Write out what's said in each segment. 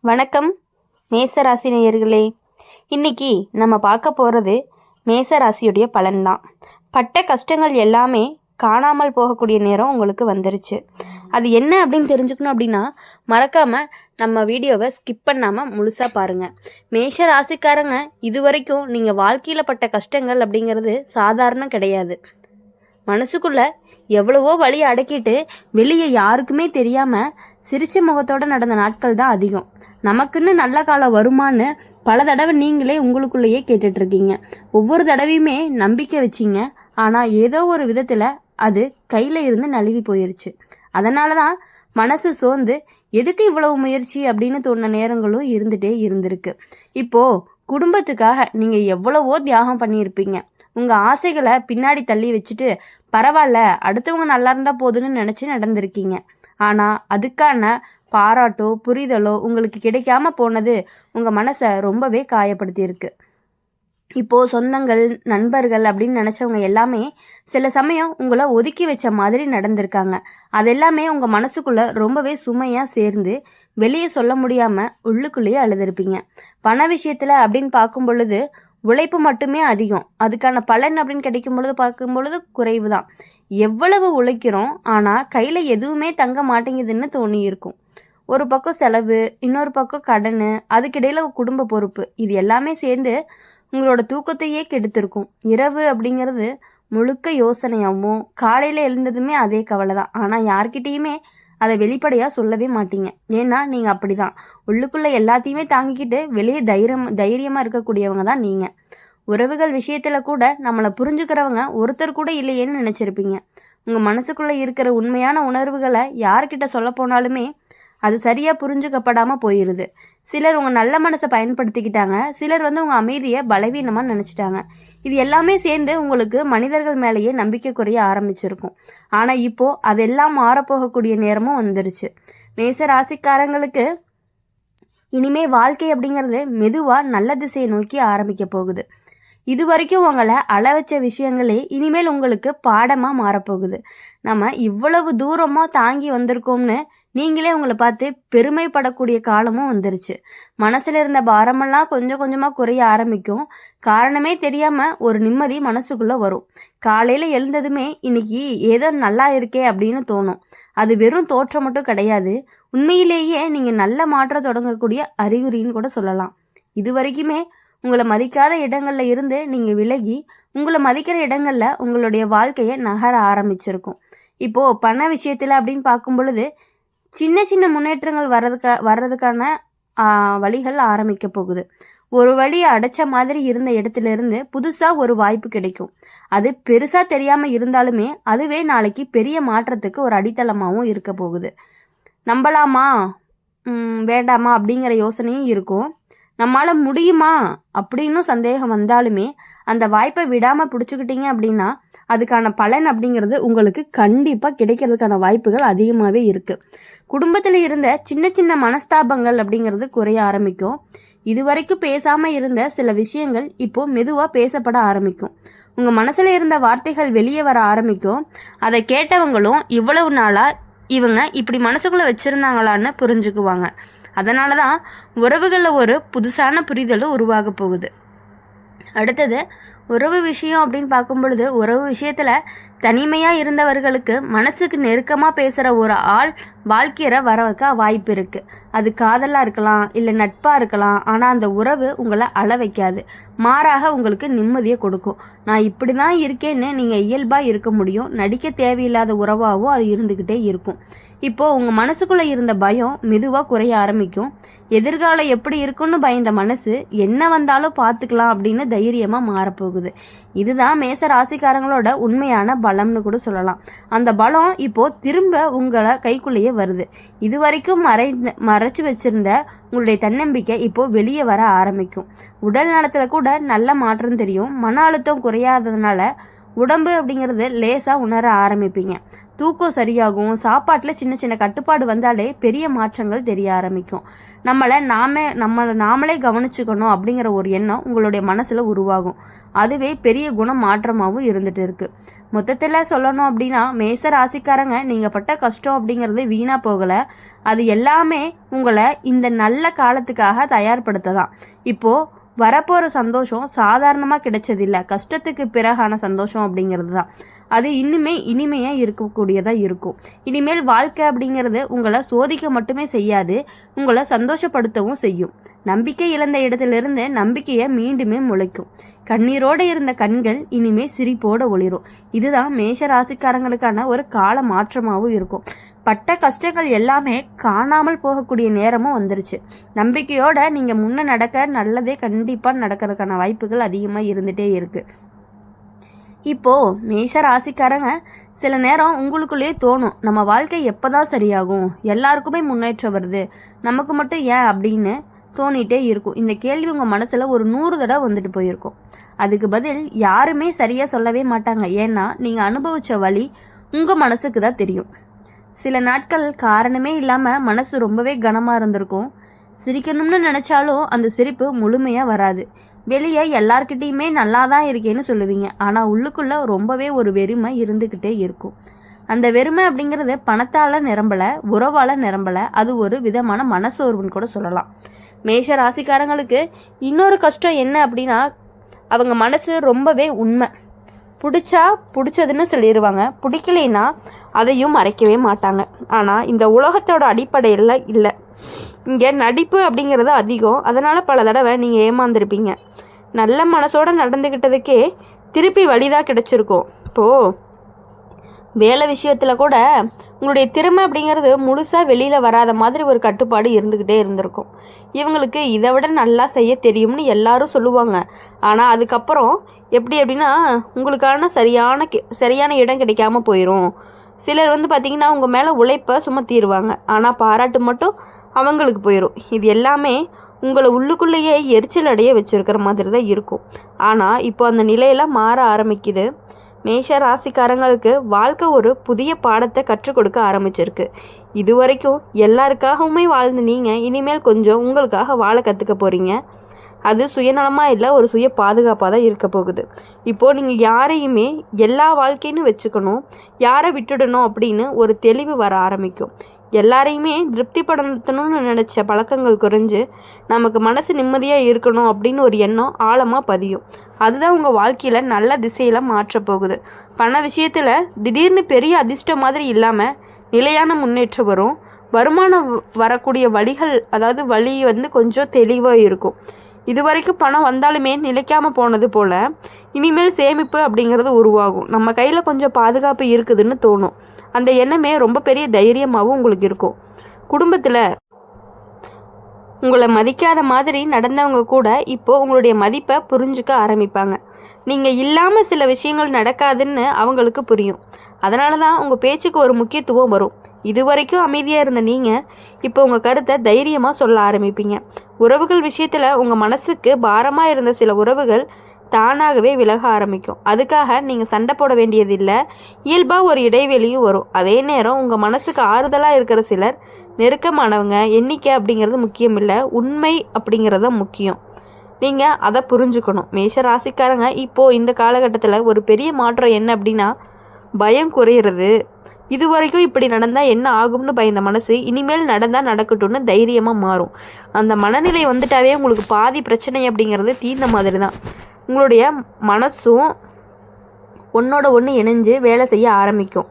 வணக்கம் மேசராசி நேயர்களே. இன்னைக்கு நம்ம பார்க்க போகிறது மேசராசியுடைய பலன்தான். பட்ட கஷ்டங்கள் எல்லாமே காணாமல் போகக்கூடிய நேரம் உங்களுக்கு வந்துருச்சு. அது என்ன அப்படின்னு தெரிஞ்சுக்கணும் அப்படின்னா மறக்காமல் நம்ம வீடியோவை ஸ்கிப் பண்ணாமல் முழுசாக பாருங்கள். மேஷ ராசிக்காரங்க, இது வரைக்கும் நீங்கள் வாழ்க்கையில் பட்ட கஷ்டங்கள் அப்படிங்கிறது சாதாரணம் கிடையாது. மனசுக்குள்ளே எவ்வளவோ வழி அடக்கிட்டு வெளியே யாருக்குமே தெரியாமல் சிரிச்ச முகத்தோடு நடந்த நாட்கள் தான் அதிகம். நமக்குன்னு நல்ல காலம் வருமானு பல தடவை நீங்களே உங்களுக்குள்ளேயே கேட்டுட்ருக்கீங்க. ஒவ்வொரு தடவையுமே நம்பிக்கை வச்சிங்க, ஆனால் ஏதோ ஒரு விதத்தில் அது கையில் இருந்து நழுவி போயிருச்சு. அதனால தான் மனசு சோர்ந்து எதுக்கு இவ்வளவு முயற்சி அப்படின்னு தோணுன நேரங்களும் இருந்துகிட்டே இருந்திருக்கு. இப்போது குடும்பத்துக்காக நீங்கள் எவ்வளவோ தியாகம் பண்ணியிருப்பீங்க. உங்கள் ஆசைகளை பின்னாடி தள்ளி வச்சுட்டு பரவாயில்ல அடுத்தவங்க நல்லா இருந்தால் போதுன்னு நினச்சி நடந்திருக்கீங்க. ஆனால் அதுக்கான பாராட்டோ புரிதலோ உங்களுக்கு கிடைக்காம போனது உங்கள் மனசை ரொம்பவே காயப்படுத்தியிருக்கு. இப்போது சொந்தங்கள் நண்பர்கள் அப்படின்னு நினச்சவங்க எல்லாமே சில சமயம் உங்களை ஒதுக்கி வச்ச மாதிரி நடந்திருக்காங்க. அதெல்லாமே உங்கள் மனசுக்குள்ளே ரொம்பவே சுமையாக சேர்ந்து வெளியே சொல்ல முடியாமல் உள்ளுக்குள்ளேயே அழுதுருப்பீங்க. பண விஷயத்தில் அப்படின்னு பார்க்கும் பொழுது உழைப்பு மட்டுமே அதிகம், அதுக்கான பலன் அப்படின்னு கிடைக்கும் பொழுது பார்க்கும் பொழுது குறைவு தான். எவ்வளவு உழைக்கிறோம் ஆனால் கையில் எதுவுமே தங்க மாட்டேங்குதுன்னு தோணி இருக்கும். ஒரு பக்கம் செலவு, இன்னொரு பக்கம் கடன், அதுக்கிடையில் குடும்ப பொறுப்பு, இது எல்லாமே சேர்ந்து உங்களோட தூக்கத்தையே கெடுத்திருக்கும். இரவு அப்படிங்கிறது முழுக்க யோசனையாகவும் காலையில் எழுந்ததுமே அதே கவலை தான். ஆனால் யார்கிட்டேயுமே அதை வெளிப்படையாக சொல்லவே மாட்டீங்க. ஏன்னா நீங்கள் அப்படி தான் உள்ளுக்குள்ளே எல்லாத்தையுமே தாங்கிக்கிட்டு வெளியே தைரியமாக இருக்கக்கூடியவங்க தான் நீங்கள். உறவுகள் விஷயத்தில் கூட நம்மளை புரிஞ்சுக்கிறவங்க ஒருத்தர் கூட இல்லையேன்னு நினச்சிருப்பீங்க. உங்கள் மனசுக்குள்ளே இருக்கிற உண்மையான உணர்வுகளை யார்கிட்ட சொல்ல போனாலுமே அது சரியாக புரிஞ்சுக்கப்படாமல் போயிடுது. சிலர் உங்கள் நல்ல மனசை பயன்படுத்திக்கிட்டாங்க, சிலர் உங்கள் அமைதியை பலவீனமாக நினச்சிட்டாங்க. இது எல்லாமே சேர்ந்து உங்களுக்கு மனிதர்கள் மேலேயே நம்பிக்கை குறைய ஆரம்பிச்சிருக்கும். ஆனால் இப்போது அதெல்லாம் மாறப்போகக்கூடிய நேரமும் வந்துருச்சு. மேச ராசிக்காரங்களுக்கு இனிமே வாழ்க்கை அப்படிங்கிறது மெதுவாக நல்ல திசையை நோக்கி ஆரம்பிக்க போகுது. இது வரைக்கும் உங்களை வச்ச விஷயங்களே இனிமேல் உங்களுக்கு பாடமாக மாறப்போகுது. நம்ம இவ்வளவு தூரமாக தாங்கி வந்திருக்கோம்னு நீங்களே உங்களை பார்த்து பெருமைப்படக்கூடிய காலமும் வந்துருச்சு. மனசில் இருந்த பாரமெல்லாம் கொஞ்சம் கொஞ்சமாக குறைய ஆரம்பிக்கும். காரணமே தெரியாமல் ஒரு நிம்மதி மனசுக்குள்ளே வரும். காலையில் எழுந்ததுமே இன்னைக்கு ஏதோ நல்லா இருக்கே அப்படின்னு தோணும். அது வெறும் தோற்றம் மட்டும் கிடையாது, உண்மையிலேயே நீங்கள் நல்ல மாற்றம் தொடங்கக்கூடிய அறிகுறின்னு கூட சொல்லலாம். இது வரைக்குமே உங்களை மதிக்காத இடங்களில் இருந்து நீங்கள் விலகி உங்களை மதிக்கிற இடங்களில் உங்களுடைய வாழ்க்கையை நகர ஆரம்பிச்சிருக்கும். இப்போது பண விஷயத்தில் அப்படின்னு பார்க்கும் பொழுது சின்ன சின்ன முன்னேற்றங்கள் வர்றதுக்கான வழிகள் ஆரம்பிக்க போகுது. ஒரு வழியை அடைச்ச மாதிரி இருந்த இடத்துல இருந்து புதுசாக ஒரு வாய்ப்பு கிடைக்கும். அது பெருசாக தெரியாமல் இருந்தாலுமே அதுவே நாளைக்கு பெரிய மாற்றத்துக்கு ஒரு அடித்தளமாகவும் இருக்க போகுது. நம்பலாமா வேண்டாமா அப்படிங்கிற யோசனையும் இருக்கும். நம்மளால் முடியுமா அப்படின்னு சந்தேகம் வந்தாலுமே அந்த வாய்ப்பை விடாமல் பிடிச்சிக்கிட்டீங்க அப்படின்னா அதுக்கான பலன் அப்படிங்கிறது உங்களுக்கு கண்டிப்பாக கிடைக்கிறதுக்கான வாய்ப்புகள் அதிகமாகவே இருக்குது. குடும்பத்தில் இருந்த சின்ன சின்ன மனஸ்தாபங்கள் அப்படிங்கிறது குறைய ஆரம்பிக்கும். இதுவரைக்கும் பேசாமல் இருந்த சில விஷயங்கள் இப்போது மெதுவாக பேசப்பட ஆரம்பிக்கும். உங்கள் மனசில் இருந்த வார்த்தைகள் வெளியே வர ஆரம்பிக்கும். அதை கேட்டவங்களும் இவ்வளவு நாளாக இவங்க இப்படி மனசுக்குள்ளே வச்சுருந்தாங்களான்னு புரிஞ்சுக்குவாங்க. அதனால தான் உறவுகளில் ஒரு புதுசான புரிதலும் உருவாக போகுது. அடுத்தது உறவு விஷயம் அப்படின்னு பார்க்கும் பொழுது உறவு விஷயத்தில் தனிமையாக இருந்தவர்களுக்கு மனசுக்கு நெருக்கமாக பேசுகிற ஒரு ஆள் வாழ்க்கையை வர வைக்க வாய்ப்பு இருக்குது. அது காதலாக இருக்கலாம், இல்லை நட்பாக இருக்கலாம். ஆனால் அந்த உறவு உங்களை அழ வைக்காது, மாறாக உங்களுக்கு நிம்மதியை கொடுக்கும். நான் இப்படி தான் இருக்கேன்னு நீங்கள் இயல்பாக இருக்க முடியும். நடிக்க தேவையில்லாத உறவாகவும் அது இருந்துக்கிட்டே இருக்கும். இப்போது உங்கள் மனசுக்குள்ளே இருந்த பயம் மெதுவாக குறைய ஆரம்பிக்கும். எதிர்காலம் எப்படி இருக்குன்னு பயந்த மனசு என்ன வந்தாலும் பார்த்துக்கலாம் அப்படின்னு தைரியமாக மாறப்போகுது. இதுதான் மேச ராசிக்காரங்களோட உண்மையான பலம்னு கூட சொல்லலாம். அந்த பலம் இப்போது திரும்ப உங்களை கைக்குள்ளேயே வருது. இது வரைக்கும் மறைச்சு வச்சிருந்த உங்களுடைய தன்னம்பிக்கை இப்போது வெளியே வர ஆரம்பிக்கும். உடல் நலத்தில் கூட நல்ல மாற்றம் தெரியும். மன அழுத்தம் குறையாததுனால உடம்பு அப்படிங்கிறது லேசாக உணர ஆரம்பிப்பீங்க. தூக்கம் சரியாகும். சாப்பாட்டில் சின்ன சின்ன கட்டுப்பாடு வந்தாலே பெரிய மாற்றங்கள் தெரிய ஆரம்பிக்கும். நம்மளை நாமளே கவனிச்சுக்கணும் அப்படிங்கிற ஒரு எண்ணம் உங்களுடைய மனசில் உருவாகும். அதுவே பெரிய குணம் மாற்றமாகவும் இருந்துட்டு இருக்கு. மொத்தத்தில் சொல்லணும் அப்படின்னா மேச ராசிக்காரங்க நீங்கள் பட்ட கஷ்டம் அப்படிங்கிறது வீணாக போகலை. அது எல்லாமே உங்களை இந்த நல்ல காலத்துக்காக தயார்படுத்ததான். இப்போது வரப்போகிற சந்தோஷம் சாதாரணமாக கிடைச்சதில்லை, கஷ்டத்துக்கு பிறகான சந்தோஷம் அப்படிங்கிறது தான். அது இன்னுமே இனிமையாக இருக்கக்கூடியதாக இருக்கும். இனிமேல் வாழ்க்கை அப்படிங்கிறது உங்களை சோதிக்க மட்டுமே செய்யாது, உங்களை சந்தோஷப்படுத்தவும் செய்யும். நம்பிக்கை இழந்த இடத்திலிருந்து நம்பிக்கையை மீண்டுமே முளைக்கும். கண்ணீரோடு இருந்த கண்கள் இனிமே சிரிப்போடு ஒளிரும். இதுதான் மேஷ ராசிக்காரங்களுக்கான ஒரு கால மாற்றமாகவும் இருக்கும். பட்ட கஷ்டங்கள் எல்லாமே காணாமல் போகக்கூடிய நேரமும் வந்துருச்சு. நம்பிக்கையோட நீங்கள் முன்ன நடக்க நல்லதே கண்டிப்பாக நடக்கிறதுக்கான வாய்ப்புகள் அதிகமாக இருந்துகிட்டே இருக்குது. இப்போது மேஷ ராசிக்காரங்க சில நேரம் உங்களுக்குள்ளேயே தோணும், நம்ம வாழ்க்கை எப்போ தான் சரியாகும், எல்லாருக்குமே முன்னேற்றம் வருது, நமக்கு மட்டும் ஏன் அப்படின்னு தோணிகிட்டே இருக்கும். இந்த கேள்வி உங்கள் மனசில் ஒரு 100 தடவை வந்துட்டு போயிருக்கும். அதுக்கு பதில் யாருமே சரியாக சொல்லவே மாட்டாங்க. ஏன்னா நீங்கள் அனுபவித்த வழி உங்கள் மனசுக்கு தான் தெரியும். சில நாட்கள் காரணமே இல்லாமல் மனசு ரொம்பவே கனமாக இருந்திருக்கும். சிரிக்கணும்னு நினச்சாலும் அந்த சிரிப்பு முழுமையாக வராது. வெளியே எல்லார்கிட்டையுமே நல்லா தான் இருக்கேன்னு சொல்லுவீங்க, ஆனால் உள்ளுக்குள்ளே ரொம்பவே ஒரு வெறுமை இருந்துக்கிட்டே இருக்கும். அந்த வெறுமை அப்படிங்கிறது பணத்தால் நிரம்பலை, உறவால் நிரம்பலை, அது ஒரு விதமான மனசோர்வுன்னு கூட சொல்லலாம். மேஷ ராசிக்காரங்களுக்கு இன்னொரு கஷ்டம் என்ன அப்படின்னா, அவங்க மனசு ரொம்பவே உண்மை. பிடிச்சா பிடிச்சதுன்னு சொல்லிடுவாங்க, பிடிக்கலைன்னா அதையும் மறைக்கவே மாட்டாங்க. ஆனால் இந்த உலகத்தோட அடிப்படையில் இல்லை, இங்கே நடிப்பு அப்படிங்கிறது அதிகம். அதனால் பல தடவை நீங்கள் ஏமாந்துருப்பீங்க. நல்ல மனசோடு நடந்துக்கிட்டதுக்கே திருப்பி வழிதான் கிடச்சிருக்கும். இப்போது வேலை விஷயத்தில் கூட உங்களுடைய திறமை அப்படிங்கிறது முழுசாக வெளியில் வராத மாதிரி ஒரு கட்டுப்பாடு இருந்துக்கிட்டே இருந்திருக்கும். இவங்களுக்கு இதை விட நல்லா செய்ய தெரியும்னு எல்லாரும் சொல்லுவாங்க. ஆனால் அதுக்கப்புறம் எப்படி அப்படின்னா உங்களுக்கான சரியான இடம் கிடைக்காம போயிடும். சிலர் பார்த்திங்கன்னா உங்கள் மேலே உழைப்பை சுமத்திடுவாங்க, ஆனால் பாராட்டு மட்டும் அவங்களுக்கு போயிடும். இது எல்லாமே உங்களை உள்ளுக்குள்ளேயே எரிச்சல் அடைய வச்சுருக்கிற மாதிரி தான் இருக்கும். ஆனால் இப்போ அந்த நிலையெல்லாம் மாற ஆரம்பிக்குது. மேஷ ராசிக்காரங்களுக்கு வாழ்க்கை ஒரு புதிய பாடத்தை கற்றுக் கொடுக்க ஆரம்பிச்சிருக்கு. இது வரைக்கும் எல்லாருக்காகவுமே வாழ்ந்து நீங்கள் இனிமேல் கொஞ்சம் உங்களுக்காக வாழ கற்றுக்க போகிறீங்க. அது சுயநலமாக இல்லை, ஒரு சுய பாதுகாப்பாக தான் இருக்க போகுது. இப்போது நீங்கள் யாரையுமே எல்லா வாழ்க்கைன்னு வச்சுக்கணும், யாரை விட்டுடணும் அப்படின்னு ஒரு தெளிவு வர ஆரம்பிக்கும். எல்லாரையுமே திருப்திப்படுத்தணும்னு நினச்ச பழக்கங்கள் குறைஞ்சு நமக்கு மனசு நிம்மதியாக இருக்கணும் அப்படின்னு ஒரு எண்ணம் ஆழமாக பதியும். அதுதான் உங்கள் வாழ்க்கையில் நல்ல திசையில் மாற்றப்போகுது. பண விஷயத்தில் திடீர்னு பெரிய அதிர்ஷ்டம் மாதிரி இல்லாமல் நிலையான முன்னேற்றம் வரும். வருமானம் வரக்கூடிய வழிகள், அதாவது வழி கொஞ்சம் தெளிவாக இருக்கும். இது வரைக்கும் பணம் வந்தாலுமே நிலைக்காமல் போனது போல் இனிமேல் சேமிப்பு அப்படிங்கிறது உருவாகும். நம்ம கையில் கொஞ்சம் பாதுகாப்பு இருக்குதுன்னு தோணும். அந்த எண்ணமே ரொம்ப பெரிய தைரியமாகவும் உங்களுக்கு இருக்கும். குடும்பத்தில் உங்களை மதிக்காத மாதிரி நடந்தவங்க கூட இப்போது உங்களுடைய மதிப்பை புரிஞ்சுக்க ஆரம்பிப்பாங்க. நீங்கள் இல்லாமல் சில விஷயங்கள் நடக்காதுன்னு அவங்களுக்கு புரியும். அதனால தான் உங்கள் பேச்சுக்கு ஒரு முக்கியத்துவம் வரும். இது வரைக்கும் அமைதியாக இருந்த நீங்கள் இப்போ உங்கள் கருத்தை தைரியமாக சொல்ல ஆரம்பிப்பீங்க. உறவுகள் விஷயத்தில் உங்கள் மனசுக்கு பாரமாக இருந்த சில உறவுகள் தானாகவே விலக ஆரம்பிக்கும். அதுக்காக நீங்கள் சண்டை போட வேண்டியதில்லை, இயல்பாக ஒரு இடைவெளியும் வரும். அதே நேரம் உங்கள் மனசுக்கு ஆறுதலாக இருக்கிற சிலர் நெருக்கமானவங்க எண்ணிக்கை அப்படிங்கிறது முக்கியம் இல்லை, உண்மை அப்படிங்கிறது தான் முக்கியம். நீங்கள் அதை புரிஞ்சுக்கணும். மேஷ ராசிக்காரங்க இப்போது இந்த காலகட்டத்தில் ஒரு பெரிய மாற்றம் என்ன அப்படின்னா பயம் குறையிறது. இது வரைக்கும் இப்படி நடந்தால் என்ன ஆகும்னு பயந்த மனசு இனிமேல் நடந்தால் நடக்கட்டும்னு தைரியமாக மாறும். அந்த மனநிலை வந்துட்டாவே உங்களுக்கு பாதி பிரச்சனை அப்படிங்கிறது தீர்ந்த மாதிரி தான். உங்களுடைய மனசும் ஒன்றோட ஒன்று இணைஞ்சு வேலை செய்ய ஆரம்பிக்கும்.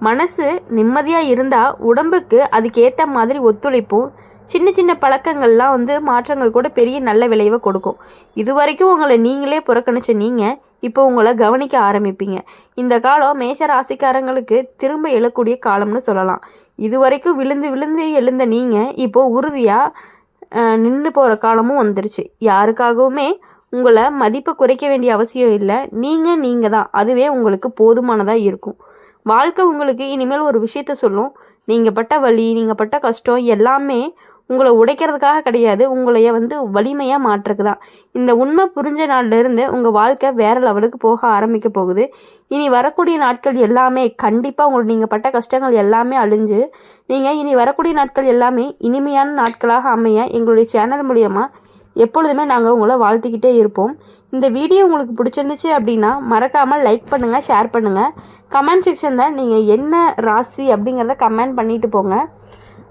மனசு நிம்மதியாக இருந்தால் உடம்புக்கு அதுக்கேற்ற மாதிரி ஒத்துழைப்பும் சின்ன சின்ன பழக்கங்கள்லாம் மாற்றங்கள் கூட பெரிய நல்ல விளைவை கொடுக்கும். இது வரைக்கும் உங்களை நீங்களே புறக்கணிச்ச நீங்கள் இப்போ உங்களை கவனிக்க ஆரம்பிப்பீங்க. இந்த காலம் மேஷ ராசிக்காரங்களுக்கு திரும்ப எழக்கூடிய காலம்னு சொல்லலாம். இது வரைக்கும் விழுந்து விழுந்து எழுந்த நீங்கள் இப்போது உறுதியாக நின்று போகிற காலமும் வந்துருச்சு. யாருக்காகவுமே உங்களை மதிப்பை குறைக்க வேண்டிய அவசியம் இல்லை. நீங்கள் தான், அதுவே உங்களுக்கு போதுமானதாக இருக்கும். வாழ்க்கை உங்களுக்கு இனிமேல் ஒரு விஷயத்த சொல்லும். நீங்கள் பட்ட வலி, நீங்கள் பட்ட கஷ்டம் எல்லாமே உங்களை உடைக்கிறதுக்காக கிடையாது, உங்களைய வலிமையாக மாற்றுறதுக்கு தான். இந்த உண்மை புரிஞ்ச நாள்லேருந்து உங்கள் வாழ்க்கை வேறு லெவலுக்கு போக ஆரம்பிக்க போகுது. இனி வரக்கூடிய நாட்கள் எல்லாமே கண்டிப்பாக உங்களுக்கு நீங்கள் பட்ட கஷ்டங்கள் எல்லாமே அழிஞ்சு நீங்கள் இனி வரக்கூடிய நாட்கள் எல்லாமே இனிமையான நாட்களாக அமைய எங்களுடைய சேனல் மூலியமாக எப்பொழுதுமே நாங்கள் உங்களை வாழ்த்திக்கிட்டே இருப்போம். இந்த வீடியோ உங்களுக்கு பிடிச்சிருந்துச்சு அப்படின்னா மறக்காமல் லைக் பண்ணுங்கள், ஷேர் பண்ணுங்கள். கமெண்ட் செக்ஷனில் நீங்கள் என்ன ராசி அப்படிங்கிறத கமெண்ட் பண்ணிட்டு போங்க.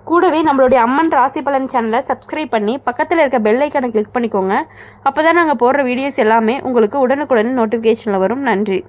கூடவே நம்மளுடைய அம்மன் ராசி பலன் சேனலை சப்ஸ்கிரைப் பண்ணி பக்கத்தில் இருக்க பெல் ஐக்கானை கிளிக் பண்ணிக்கோங்க. அப்போ தான் நாங்கள் போடுற வீடியோஸ் எல்லாமே உங்களுக்கு உடனுக்குடன் நோட்டிஃபிகேஷனில் வரும். நன்றி.